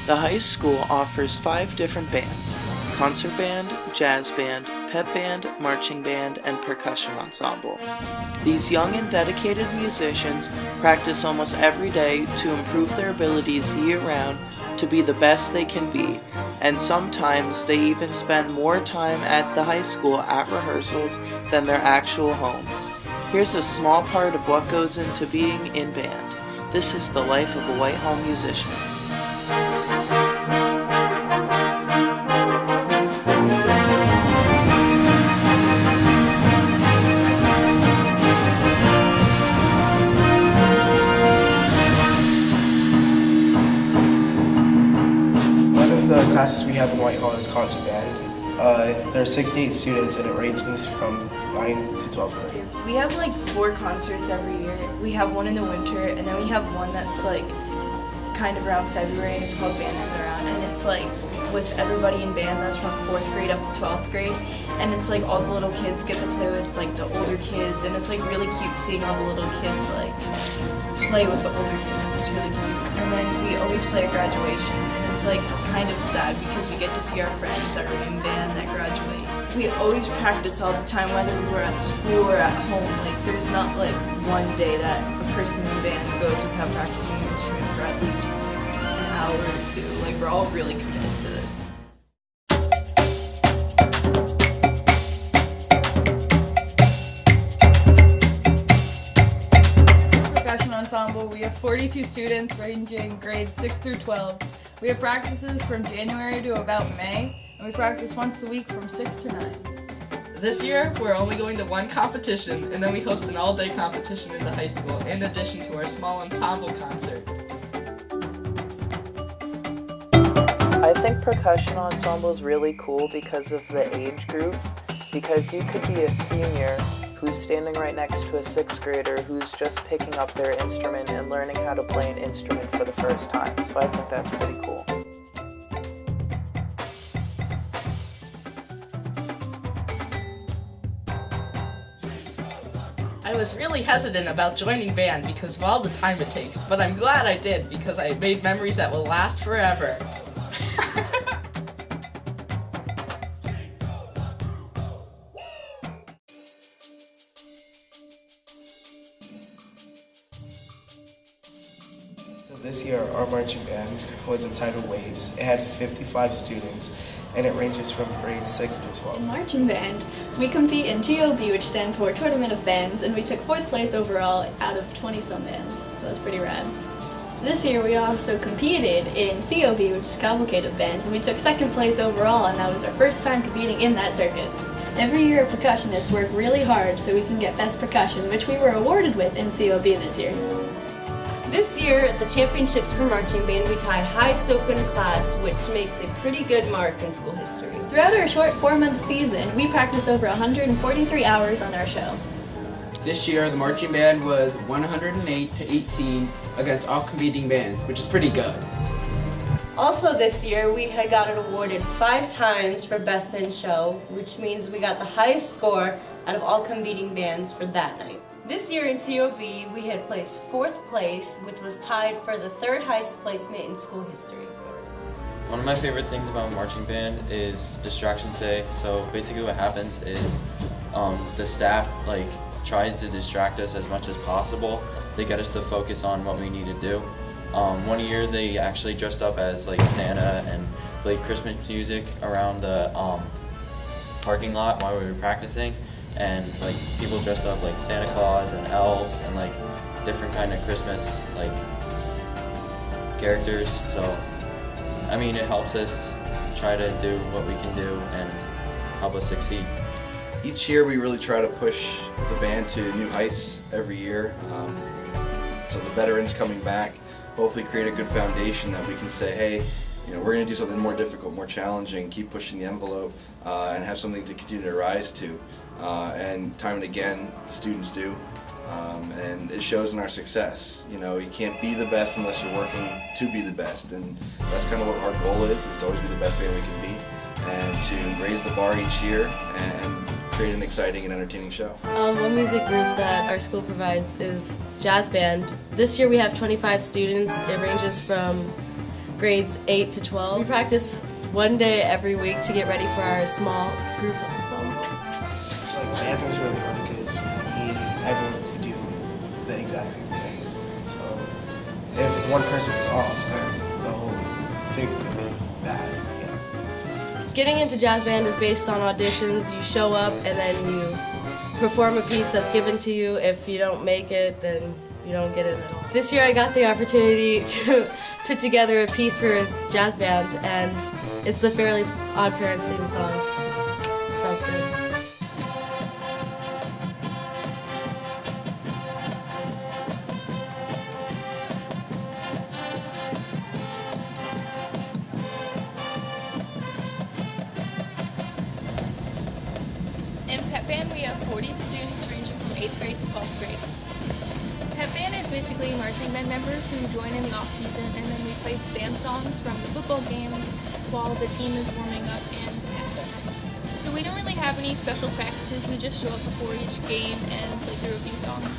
The high school offers 5 different bands: concert band, jazz band, pep band, marching band, and percussion ensemble. These young and dedicated musicians practice almost every day to improve their abilities year-round to be the best they can be, and sometimes they even spend more time at the high school at rehearsals than their actual homes. Here's a small part of what goes into being in band. This is the life of a Whitehall musician. The classes we have in Whitehall is concert band. There are 68 students and it ranges from 9th to 12th grade. We have like 4 concerts every year. We have one in the winter and then we have one that's like kind of around February and it's called Dancing Around, and it's like with everybody in band that's from 4th grade up to 12th grade, and it's like all the little kids get to play with like the older kids, and it's like really cute seeing all the little kids like play with the older kids. It's really cute. And then we always play at graduation, and it's like kind of sad because we get to see our friends that are in band that graduate. We always practice all the time, whether we were at school or at home. Like there's not like one day that a person in band goes without practicing an instrument for at least an hour or 2. Like we're all really committed to this. Ensemble. We have 42 students ranging grades 6 through 12. We have practices from January to about May, and we practice once a week from 6 to 9. This year, we're only going to one competition, and then we host an all-day competition in the high school, in addition to our small ensemble concert. I think percussion ensemble is really cool because of the age groups, because you could be a senior who's standing right next to a 6th grader who's just picking up their instrument and learning how to play an instrument for the first time. So I think that's pretty cool. I was really hesitant about joining band because of all the time it takes, but I'm glad I did because I made memories that will last forever. This year, our marching band was entitled Waves. It had 55 students, and it ranges from grades 6 to 12. In marching band, we compete in TOB, which stands for Tournament of Bands, and we took 4th place overall out of 20-some bands, so that's pretty rad. This year, we also competed in COB, which is Cavalcade of Bands, and we took 2nd place overall, and that was our first time competing in that circuit. Every year, percussionists work really hard so we can get Best Percussion, which we were awarded with in COB this year. This year, at the championships for marching band, we tied highest open class, which makes a pretty good mark in school history. Throughout our short 4-month season, we practiced over 143 hours on our show. This year, the marching band was 108 to 18 against all competing bands, which is pretty good. Also this year, we had gotten awarded 5 times for Best in Show, which means we got the highest score out of all competing bands for that night. This year in TOB, we had placed 4th place, which was tied for the 3rd highest placement in school history. One of my favorite things about marching band is distraction day. So basically what happens is the staff tries to distract us as much as possible to get us to focus on what we need to do. One year they actually dressed up as Santa and played Christmas music around the parking lot while we were practicing. And people dressed up like Santa Claus and elves and different kind of Christmas characters. So I mean, it helps us try to do what we can do and help us succeed. Each year we really try to push the band to new heights every year. So the veterans coming back hopefully create a good foundation that we can say, hey, we're going to do something more difficult, more challenging, keep pushing the envelope, and have something to continue to rise to. And time and again, the students do, and it shows in our success. You can't be the best unless you're working to be the best, and that's kind of what our goal is to always be the best band we can be, and to raise the bar each year and create an exciting and entertaining show. One music group that our school provides is jazz band. This year we have 25 students. It ranges from grades 8 to 12. We practice one day every week to get ready for our small group ensemble. Like, band was really hard because we need everyone to do the exact same thing. So if one person's off, then the whole thing could be bad. Yeah. Getting into jazz band is based on auditions. You show up and then you perform a piece that's given to you. If you don't make it, then you don't get it at all. This year I got the opportunity to put together a piece for jazz band, and it's the Fairly Odd Parents theme song. Sounds good. In pep band, we have 40 students ranging from 8th grade to 12th grade. Pep band is basically marching band members who join in the off-season, and then we play stand songs from the football games while the team is warming up and after. So we don't really have any special practices, we just show up before each game and play through a few songs.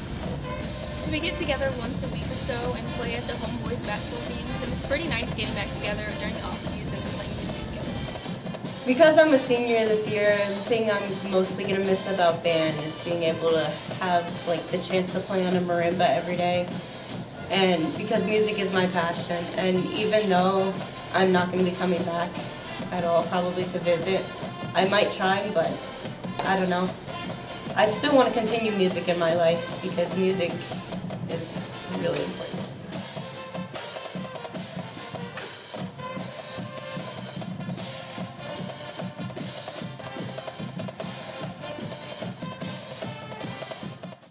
So we get together once a week or so and play at the homeboys basketball games, and it's pretty nice getting back together during the off-season and playing music together. Because I'm a senior this year, the thing I'm mostly going to miss about band is being able to have like the chance to play on a marimba every day. And because music is my passion, and even though I'm not going to be coming back at all probably to visit, I might try, but I don't know. I still want to continue music in my life because music is really important.